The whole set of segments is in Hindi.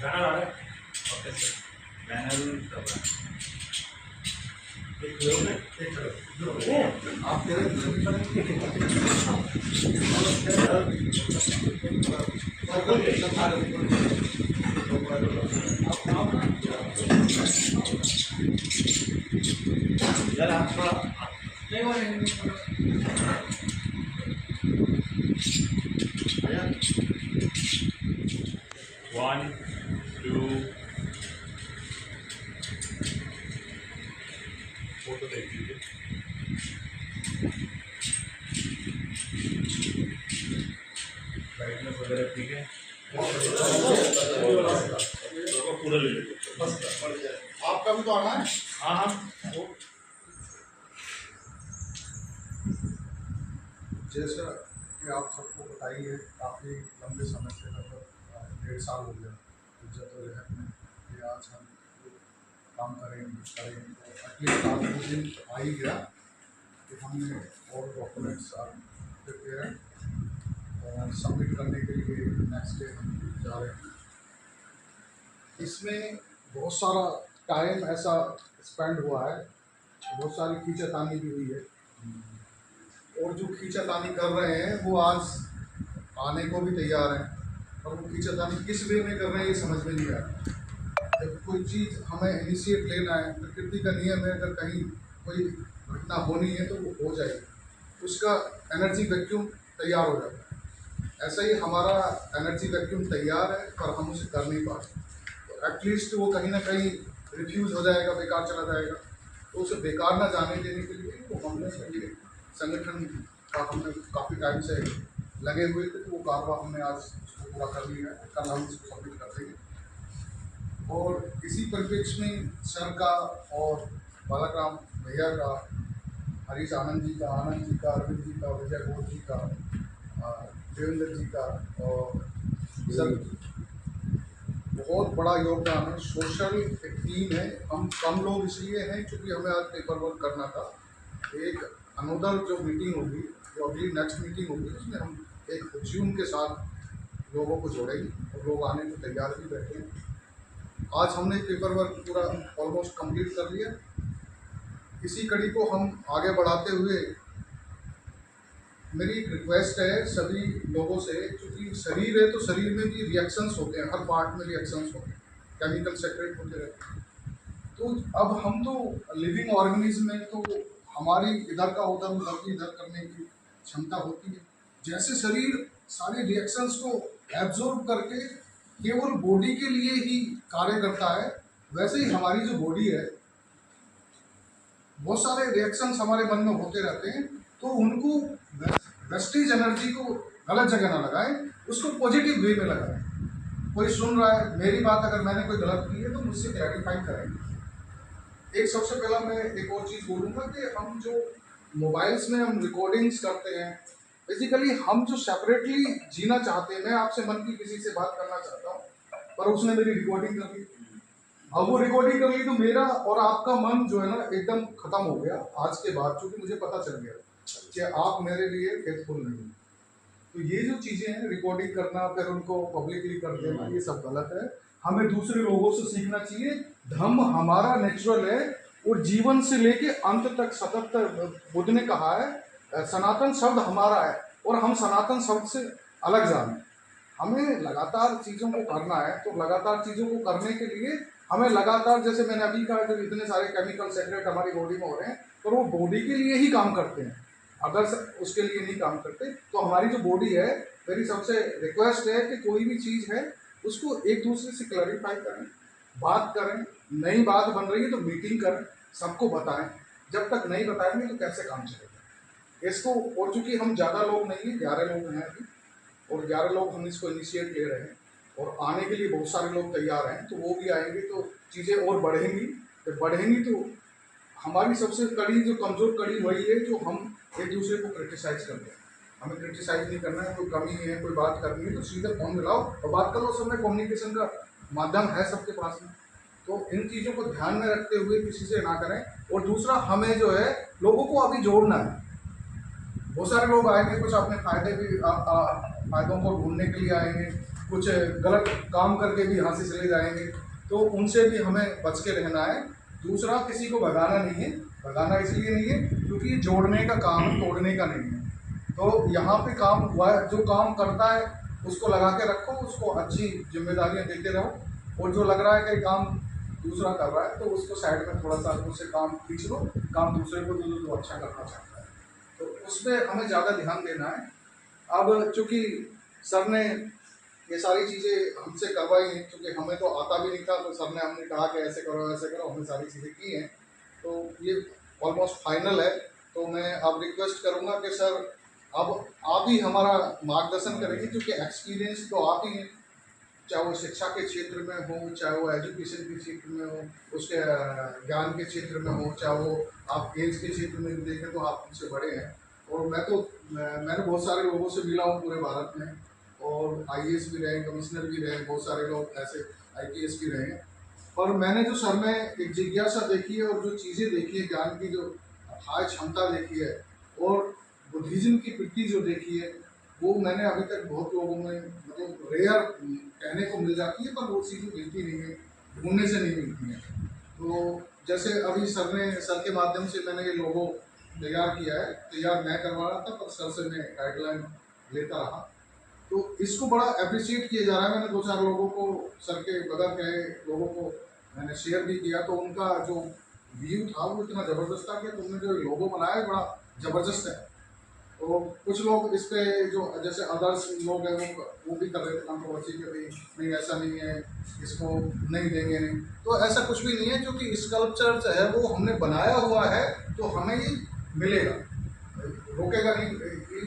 गाना आ रहा है। ओके सर, बैनर सब है। एक लोग है, एक लोग। आप तेरे यार आप थोड़ा नहीं वो वन टू फोटो देख लीजिए। ब्राइटनेस वगैरह ठीक है, पूरा ले लीजिए। आपका भी तो आना है। हाँ हाँ वो जैसा कि आप सबको बताइए, काफ़ी लंबे समय से लगभग 1.5 साल हो गया जद्दोजहद में कि आज हम काम करेंगे तो एटलीस्ट आज वो दिन आ ही गया कि हमने और डॉक्यूमेंट्स प्रिपेयर हैं और सबमिट करने के लिए नेक्स्ट डे हम जा रहे हैं। इसमें बहुत सारा टाइम ऐसा स्पेंड हुआ है, बहुत सारी खींचातानी भी हुई है और जो खींचातानी कर रहे हैं वो आज आने को भी तैयार हैं, और वो खींचातानी किस वे में कर रहे हैं ये समझ में नहीं आ रहा। जब कोई चीज़ हमें इनिशिएट लेना है, प्रकृति का नियम है, अगर कहीं कोई घटना होनी है तो वो हो जाएगी, उसका एनर्जी वैक्यूम तैयार हो जाता है। ऐसा ही हमारा एनर्जी वैक्यूम तैयार है पर हम उसे कर नहीं पाते, तो एटलीस्ट वो कहीं ना कहीं रिफ्यूज़ हो जाएगा, बेकार चला जाएगा। तो उसे बेकार ना जाने देने के लिए वो हमने ये संगठन का हमने काफ़ी टाइम से लगे हुए थे, तो वो कार्रवाई हमने आज उसको पूरा कर लिया है। कल हम इसको सबमिट कर देंगे और इसी परिप्रेक्ष्य में सर का और बालाराम भैया का, हरीश आनंद जी का, अरविंद जी का, विजय घोष जी का, देवेंद्र जी का और सर बहुत बड़ा योगदान है। सोशल एक टीम है, हम कम लोग इसलिए हैं क्योंकि हमें आज पेपर वर्क करना था। एक अनोदर जो मीटिंग होगी, जो अगली नेक्स्ट मीटिंग होगी, उसमें हम एक ह्यूम के साथ लोगों को जोड़ेंगे और लोग आने को तैयार भी बैठे हैं। आज हमने पेपर वर्क पूरा ऑलमोस्ट कंप्लीट कर लिया। इसी कड़ी को हम आगे बढ़ाते हुए मेरी एक रिक्वेस्ट है सभी लोगों से, क्योंकि शरीर है तो शरीर में भी रिएक्शंस होते हैं, हर पार्ट में रिएक्शंस होते हैं, केमिकल सेक्रेट होते रहते हैं। तो अब हम तो लिविंग ऑर्गेनिज्म में तो हमारी इधर का उधर, उधर की इधर करने की क्षमता होती है। जैसे शरीर सारे रिएक्शंस को एब्जॉर्ब करके केवल बॉडी के लिए ही कार्य करता है, वैसे ही हमारी जो बॉडी है, बहुत सारे रिएक्शंस हमारे मन में होते रहते हैं, तो उनको वेस्टेज एनर्जी को गलत जगह ना लगाएं, उसको पॉजिटिव वे में लगाएं। कोई सुन रहा है मेरी बात, अगर मैंने कोई गलत की है तो मुझसे क्लैरिफाई करें। एक सबसे पहला मैं एक और चीज़ बोलूँगा कि हम जो मोबाइल्स में हम रिकॉर्डिंग्स करते हैं, बेसिकली हम जो सेपरेटली जीना चाहते हैं, मैं आपसे मन की किसी से बात करना चाहता हूँ पर उसने मेरी रिकॉर्डिंग कर ली, अब वो रिकॉर्डिंग कर ली तो मेरा और आपका मन जो है ना एकदम खत्म हो गया आज के बाद, क्योंकि मुझे पता चल गया कि आप मेरे लिए फेथफुल नहीं। तो ये जो चीज़ें हैं, रिकॉर्डिंग करना फिर उनको पब्लिकली कर देना, ये सब गलत है। हमें दूसरे लोगों से सीखना चाहिए। धम्म हमारा नेचुरल है और जीवन से लेके अंत तक सतत, बुद्ध ने कहा है सनातन शब्द हमारा है और हम सनातन शब्द से अलग जाने। हमें लगातार चीज़ों को करना है, तो लगातार चीज़ों को करने के लिए हमें लगातार, जैसे मैंने अभी कहा, जब इतने सारे केमिकल सेक्रेट हमारी बॉडी में हो रहे हैं तो वो बॉडी के लिए ही काम करते हैं, अगर उसके लिए नहीं काम करते। तो हमारी जो बॉडी है, मेरी सबसे रिक्वेस्ट है कि कोई भी चीज़ है उसको एक दूसरे से क्लैरिफाई करें, बात करें। नई बात बन रही है तो मीटिंग करें, सबको बताएं। जब तक नहीं बताएंगे तो कैसे काम चलेगा इसको। और चूँकि हम ज़्यादा लोग नहीं हैं, 11 लोग हैं अभी, और 11 लोग हम इसको इनिशिएट ले रहे हैं और आने के लिए बहुत सारे लोग तैयार हैं, तो वो भी आएंगे तो चीज़ें और बढ़ेंगी। तो बढ़ेंगी तो हमारी सबसे कड़ी जो कमज़ोर कड़ी वही है जो हम एक दूसरे को क्रिटिसाइज़ करते हैं। हमें क्रिटिसाइज़ नहीं करना है, कोई कमी है, कोई बात करनी है तो सीधे फोन मिलाओ और बात कर लो। सब में कम्युनिकेशन का माध्यम है सबके पास में, तो इन चीज़ों को ध्यान में रखते हुए किसी से ना करें। और दूसरा, हमें जो है लोगों को अभी जोड़ना है। बहुत सारे लोग आएंगे, कुछ अपने फायदों को ढूंढने के लिए आएंगे कुछ गलत काम करके भी यहाँ से चले जाएंगे, तो उनसे भी हमें बच के रहना है। दूसरा, किसी को भगाना नहीं है, भगाना इसलिए नहीं है क्योंकि ये जोड़ने का काम है, तोड़ने का नहीं है। तो यहाँ पे काम हुआ है, जो काम करता है उसको लगा के रखो, उसको अच्छी जिम्मेदारियाँ देते रहो, और जो लग रहा है कि काम दूसरा कर रहा है तो उसको साइड में थोड़ा सा उससे काम खींच लो, काम दूसरे को दे दो जो अच्छा करना चाहता है, तो उस पर हमें ज़्यादा ध्यान देना है। अब चूँकि सर ने ये सारी चीज़ें हमसे करवाई हैं, क्योंकि हमें तो आता भी नहीं था, तो सर ने हमने कहा कि ऐसे करो, हमने सारी चीज़ें की हैं, तो ये ऑलमोस्ट फाइनल है। तो मैं अब रिक्वेस्ट करूँगा कि सर अब आप ही हमारा मार्गदर्शन करेंगे, क्योंकि एक्सपीरियंस तो आप ही हैं, चाहे वो शिक्षा के क्षेत्र में हो, चाहे वो एजुकेशन के क्षेत्र में हो, उसके ज्ञान के क्षेत्र में हो, चाहे वो आप एज के क्षेत्र में भी देखें तो आप हमसे बड़े हैं। और मैंने बहुत सारे लोगों से मिला हूँ पूरे भारत में, और आईएएस भी रहे, कमिश्नर भी रहे, बहुत सारे लोग ऐसे आईपीएस भी रहे, पर मैंने जो सर में एक जिज्ञासा देखी है और जो चीज़ें देखी है, ज्ञान की जो अथाह क्षमता देखी है, और बुद्धिज्म की वृत्ति जो देखी है, वो मैंने अभी तक बहुत लोगों में मतलब रेयर कहने को मिल जाती है, पर वो चीज़ें मिलती नहीं है, ढूंढने से नहीं मिलती हैं। तो जैसे अभी सर के माध्यम से मैंने ये लोगो तैयार किया है, तैयार मैं करवा रहा था, पर सर से मैं गाइडलाइन लेता रहा, तो इसको बड़ा अप्रिशिएट किया जा रहा है। मैंने 2-4 लोगों को, सर के बगल के लोगों को मैंने शेयर भी किया, तो उनका जो व्यू था वो इतना ज़बरदस्त था कि तुमने जो लोगो बनाया है बड़ा ज़बरदस्त है। तो कुछ लोग इस पे जो जैसे अदर्स लोग हैं वो भी कर रहे थे कंट्रोवर्सी कि भाई नहीं ऐसा नहीं है, इसको नहीं देंगे नहीं, तो ऐसा कुछ भी नहीं है, क्योंकि स्कल्पचर जो है वो हमने बनाया हुआ है, तो हमें ये मिलेगा, रोकेगा नहीं,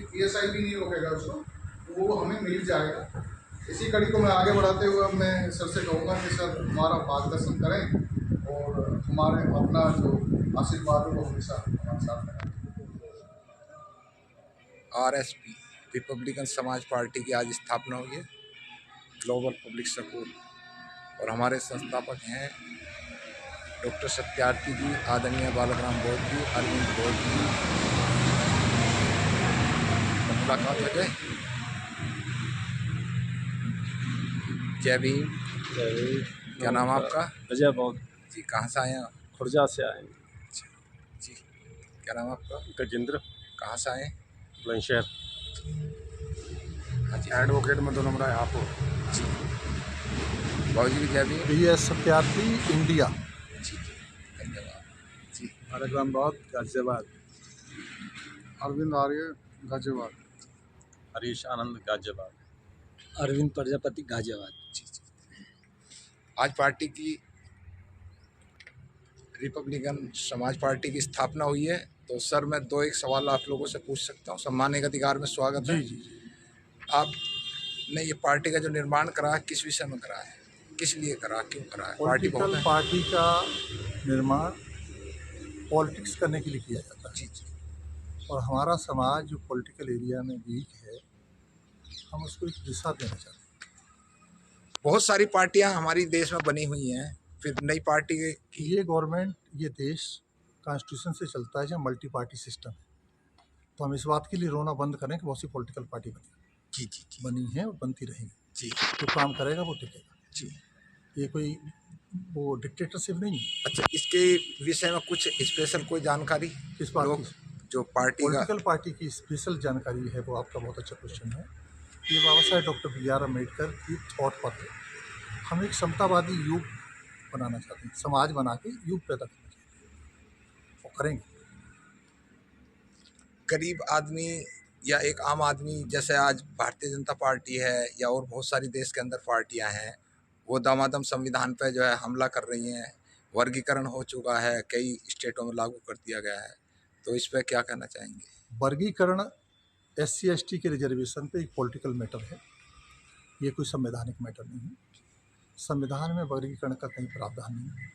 पीएसआई भी नहीं रोकेगा उसको, तो वो हमें मिल जाएगा। इसी कड़ी को मैं आगे बढ़ाते हुए मैं सर से कहूँगा कि सर हमारा मार्गदर्शन करें, और हमारे अपना जो आशीर्वाद है वो हमेशा हमारे साथ रहें। आरएसपी रिपब्लिकन समाज पार्टी की आज स्थापना हुई है, ग्लोबल पब्लिक स्कूल, और हमारे संस्थापक हैं डॉक्टर सत्यार्थी जी, आदरणीय बालकराम बोध जी, अरविंद बोध जी। तो मुलाकात हो जाए। जय भीम। क्या नाम आपका? अजय बोध जी। कहाँ से आए हैं आप? खुर्जा से आए। जी। क्या नाम आपका? गजेंद्र कहाँ से आए? बुलंदशहर। हाँ जी। एडवोकेट मदन राय हापुड़। जी। बाबू जी जय भीम। BS Satyarthi, India. जी, धन्यवाद जी। बालकराम बोध, गाजियाबाद। अरविंद आर्य, गाजियाबाद। हरीश आनंद गाजियाबाद। अरविंद प्रजापति गाजियाबाद। जी। आज पार्टी की रिपब्लिकन समाज पार्टी की स्थापना हुई है, तो सर मैं 2-1 सवाल आप लोगों से पूछ सकता हूँ? सम्मानने के अधिकार में स्वागत है। जी। आपने ये पार्टी का जो निर्माण करा है किस विषय में करा है, किस लिए करा, क्यों करा है? पॉलिटिकल पार्टी का निर्माण पॉलिटिक्स करने के लिए किया जाता है। जी। और हमारा समाज जो पॉलिटिकल एरिया में वीक है, हम उसको एक दिशा देना चाहते हैं। बहुत सारी पार्टियां हमारी देश में बनी हुई हैं, फिर नई पार्टी की ये गवर्नमेंट, ये देश कॉन्स्टिट्यूशन से चलता है, जहाँ मल्टी पार्टी सिस्टम है, तो हम इस बात के लिए रोना बंद करें कि बहुत सी पॉलिटिकल पार्टी बनी है और बनती रहेंगी। जी। जो काम करेगा वो टिकेगा। जी। ये कोई वो डिक्टेटरशिप नहीं है। अच्छा, इसके विषय में कुछ स्पेशल कोई जानकारी? किस बात की? जो पार्टी पॉलिटिकल पार्टी की स्पेशल जानकारी है, वो आपका बहुत अच्छा क्वेश्चन है। ये बाबा साहेब डॉक्टर BR अम्बेडकर की थॉट पर है। हम एक समतावादी युग बनाना चाहते हैं, समाज बना के युग पैदा करना चाहते हैं, और करेंगे। गरीब आदमी या एक आम आदमी, जैसे आज भारतीय जनता पार्टी है या और बहुत सारी देश के अंदर पार्टियां हैं, वो दामादम संविधान पर जो है हमला कर रही हैं, वर्गीकरण हो चुका है, कई स्टेटों में लागू कर दिया गया है, तो इस पर क्या कहना चाहेंगे? वर्गीकरण SC ST के रिजर्वेशन पे एक पॉलिटिकल मैटर है, ये कोई संवैधानिक मैटर नहीं है। संविधान में वर्गीकरण का कहीं प्रावधान नहीं है।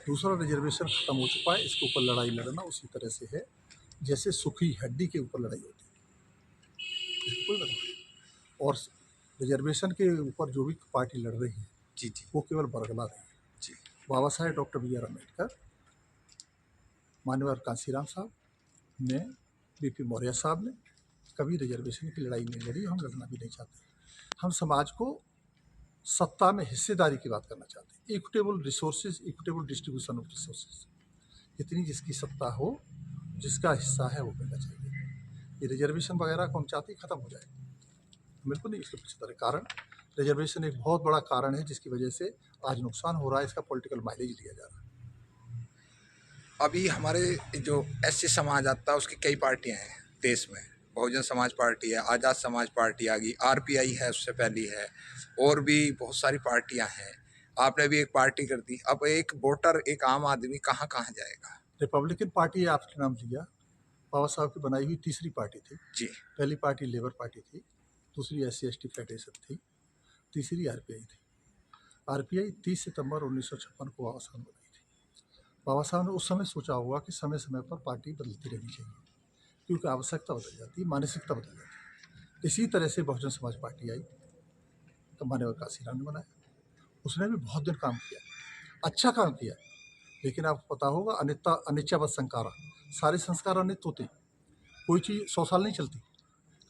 दूसरा, रिजर्वेशन खत्म हो चुका है, इसके ऊपर लड़ाई लड़ना उसी तरह से है जैसे सूखी हड्डी के ऊपर लड़ाई होती है, इसको कोई मतलब नहीं। और रिजर्वेशन के ऊपर जो भी पार्टी लड़ रही है जी, वो केवल बरगला रही है। जी। बाबा साहेब डॉक्टर BR अम्बेडकर, माननीय कांशीराम साहब ने, BP मौर्य साहब ने कभी रिजर्वेशन की लड़ाई नहीं लड़ी, हम लड़ना भी नहीं चाहते। हम समाज को सत्ता में हिस्सेदारी की बात करना चाहते हैं। Equitable resources, equitable distribution of resources, जितनी जिसकी सत्ता हो, जिसका हिस्सा है वो मिलना चाहिए। ये रिजर्वेशन वगैरह को हम चाहते ही खत्म हो जाए, बिल्कुल नहीं। इसके पीछे तरह कारण रिजर्वेशन एक बहुत बड़ा कारण है जिसकी वजह से आज नुकसान हो रहा है, इसका पॉलिटिकल माइलेज लिया जा रहा है। अभी हमारे जो एससी समाज आता है उसकी कई पार्टियां हैं देश में। बहुजन समाज पार्टी है, आज़ाद समाज पार्टी आ गई, आरपीआई है उससे पहली है, और भी बहुत सारी पार्टियां हैं। आपने भी एक पार्टी कर दी। अब एक वोटर, एक आम आदमी कहाँ कहाँ जाएगा? रिपब्लिकन पार्टी आपने नाम लिया, बाबा साहब की बनाई हुई तीसरी पार्टी थी जी। पहली पार्टी लेबर पार्टी थी, दूसरी SC/ST फेडरेशन थी, तीसरी आरपीआई थी। आरपीआई 30 सितंबर 1956 को बाबा साहब ने बनाई थी। बाबा साहब ने उस समय सोचा होगा कि समय समय पर पार्टी बदलती रहनी चाहिए, क्योंकि आवश्यकता बदल जाती है, मानसिकता बदल जाती है। इसी तरह से बहुजन समाज पार्टी आई, तो मान्यवर काशीराम ने बनाया। उसने भी बहुत दिन काम किया, अच्छा काम किया, लेकिन आपको पता होगा अनिच्छावत संकारा, सारे संस्कार अनित होते हैं, कोई चीज़ 100 साल नहीं चलती,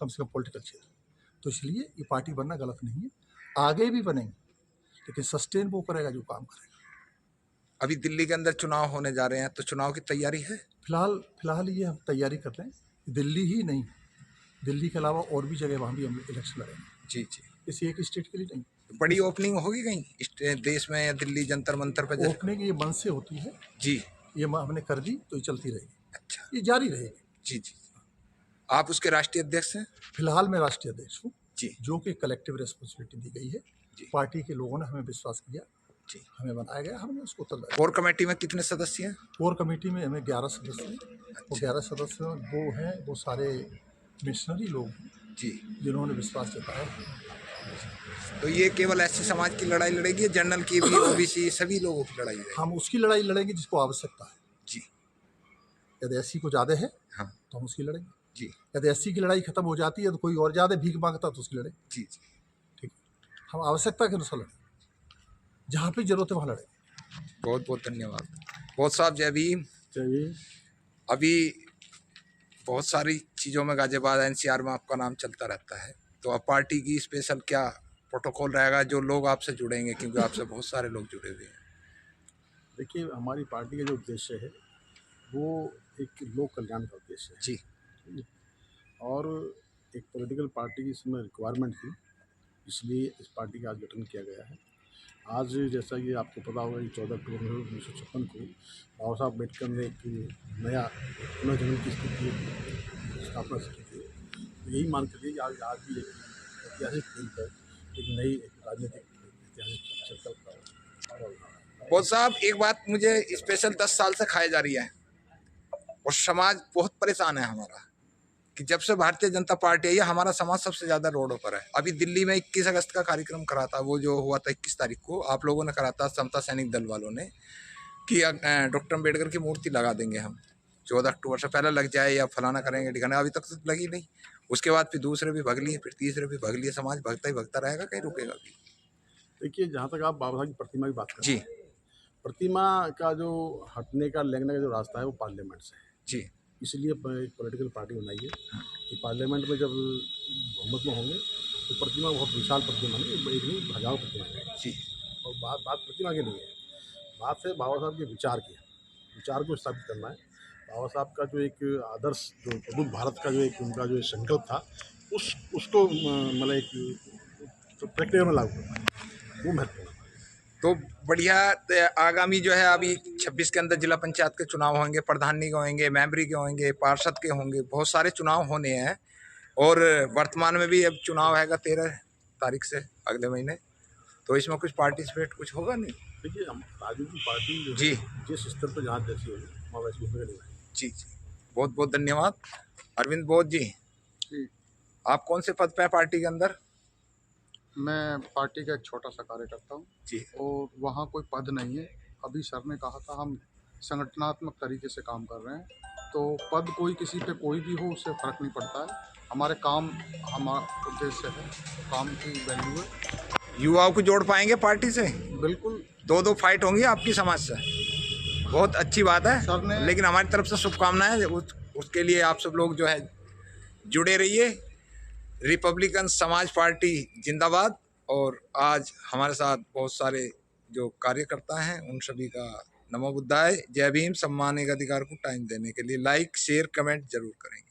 कम से कम पॉलिटिकल क्षेत्र। तो इसलिए ये पार्टी बनना गलत नहीं है, आगे भी बनेंगे, लेकिन सस्टेन वो करेगा जो काम करेगा। अभी दिल्ली के अंदर चुनाव होने जा रहे हैं, तो चुनाव की तैयारी है? फिलहाल ये हम तैयारी कर रहे हैं। दिल्ली ही नहीं, दिल्ली के अलावा और भी जगह वहाँ भी हम इलेक्शन लड़ेंगे। जी जी। किसी एक स्टेट के लिए नहीं। बड़ी ओपनिंग होगी कहीं देश में या दिल्ली जंतर मंतर पर? ओपनिंग ये मन से होती है जी। ये हमने कर दी तो ये चलती रहेगी। अच्छा, ये जारी रहेगी। जी जी। आप उसके राष्ट्रीय अध्यक्ष हैं? फिलहाल मैं राष्ट्रीय अध्यक्ष हूँ जी। जो कि कलेक्टिव रिस्पॉन्सिबिलिटी दी गई है। जी। पार्टी के लोगों ने हमें विश्वास किया, जी। हमें बनाया गया, हमने उसको उत्तरदायी। कोर कमेटी में कितने सदस्य हैं? कोर कमेटी में हमें 11 सदस्य हैं। वो 11 सदस्य वो हैं, वो सारे मिशनरी लोग हैं जी, जिन्होंने विश्वास जताया। तो ये केवल एससी समाज की लड़ाई लड़ेगी या जनरल की भी, ओबीसी सभी लोगों की लड़ाई लड़ेगी? हम उसकी लड़ाई लड़ेंगे जिसको आवश्यकता है। जी। यदि SC को ज़्यादा है हाँ तो हम उसकी लड़ेंगे। जी यदि SC की लड़ाई खत्म हो जाती है तो कोई और ज़्यादा भीख मांगता तो उसकी लड़ेंगे। जी जी। ठीक है, हम आवश्यकता के अनुसार लड़ेंगे, जहाँ पे जरूरत है वहाँ लड़ेंगे। बहुत बहुत धन्यवाद। बहुत साहब जय भीम। अभी बहुत सारी चीज़ों में गाजियाबाद NCR में आपका नाम चलता रहता है, तो अब पार्टी की स्पेशल क्या प्रोटोकॉल रहेगा जो लोग आपसे जुड़ेंगे, क्योंकि आपसे बहुत सारे लोग जुड़े हुए हैं? देखिए, हमारी पार्टी का जो उद्देश्य है वो एक लोक कल्याण का उद्देश्य है जी। और एक पॉलिटिकल पार्टी की इसमें रिक्वायरमेंट थी, इसलिए इस पार्टी का आज गठन किया गया है। आज जैसा कि आपको पता होगा कि 14 अक्टूबर 1956 को बाबा साहब अम्बेडकर ने एक नया पुनर्जन्म की स्थिति स्थापना की थी। यही मान कर कि आज भी एक ऐतिहासिक दिन पर एक नई राजनीतिक ऐतिहासिक चर्चा का। बहुत साहब एक बात मुझे स्पेशल 10 साल से खाई जा रही है और समाज बहुत परेशान है हमारा, कि जब से भारतीय जनता पार्टी आई है हमारा समाज सबसे ज़्यादा रोडों पर है। अभी दिल्ली में 21 अगस्त का कार्यक्रम करा था, वो जो हुआ था 21 तारीख को, आप लोगों ने करा था, समता सैनिक दल वालों ने, कि डॉक्टर अम्बेडकर की मूर्ति लगा देंगे हम 14 अक्टूबर से पहले लग जाए या फलाना करेंगे ठिकाना। अभी तक तो लगी नहीं। उसके बाद फिर दूसरे भी भग लिए, फिर तीसरे भी भग लिए। समाज भगता ही भगता रहेगा, कहीं रुकेगा भी? देखिए, जहाँ तक आप बाबा साहब की प्रतिमा की बात करें, जी। प्रतिमा का जो हटने का लेंगने का जो रास्ता है वो पार्लियामेंट से है। जी। इसलिए एक पॉलिटिकल पार्टी बनाई है कि पार्लियामेंट में जब बहुमत में होंगे तो प्रतिमा बहुत विशाल प्रतिमा नहीं, एक नहीं हजारों प्रतिमा है। जी। और बात प्रतिमा की नहीं है, बात है बाबा साहब के विचार की। विचार को स्थापित करना है। बाबा साहब का जो एक आदर्श, जो प्रबुद्ध भारत का जो एक उनका जो संकल्प था, उसको मतलब एक प्रक्रिया में लागू करना है, वो महत्वपूर्ण है। तो बढ़िया। आगामी जो है अभी 26 के अंदर जिला पंचायत के चुनाव होंगे, प्रधानी के होंगे, मेंबरी के होंगे, पार्षद के होंगे, बहुत सारे चुनाव होने हैं। और वर्तमान में भी अब चुनाव है 13 तारीख से अगले महीने, तो इसमें कुछ पार्टिसिपेट कुछ होगा नहीं? देखिए, हम राजनीतिक पार्टी जी जिस स्तर पर जहाँ जैसी होगी वहाँ वैसी होगी नहीं। जी जी। बहुत बहुत धन्यवाद। अरविंद बोध जी, आप कौन से पद पे हैं पार्टी के अंदर? मैं पार्टी का एक छोटा सा कार्यकर्ता हूँ जी। और वहाँ कोई पद नहीं है। अभी सर ने कहा था हम संगठनात्मक तरीके से काम कर रहे हैं, तो पद कोई किसी पे कोई भी हो उससे फ़र्क नहीं पड़ता है। हमारे काम हमारा उद्देश्य है, काम की वैल्यू है। युवाओं को जोड़ पाएंगे पार्टी से? बिल्कुल। 2-2 फाइट होंगी आपकी समाज से, बहुत अच्छी बात है सर ने, लेकिन हमारी तरफ से शुभकामनाएं। उसके लिए आप सब लोग जो है जुड़े रहिए। रिपब्लिकन समाज पार्टी जिंदाबाद। और आज हमारे साथ बहुत सारे जो कार्यकर्ता हैं उन सभी का नमो बुद्धाय, जय भीम। सम्मानिक अधिकार को टाइम देने के लिए लाइक शेयर कमेंट जरूर करेंगे।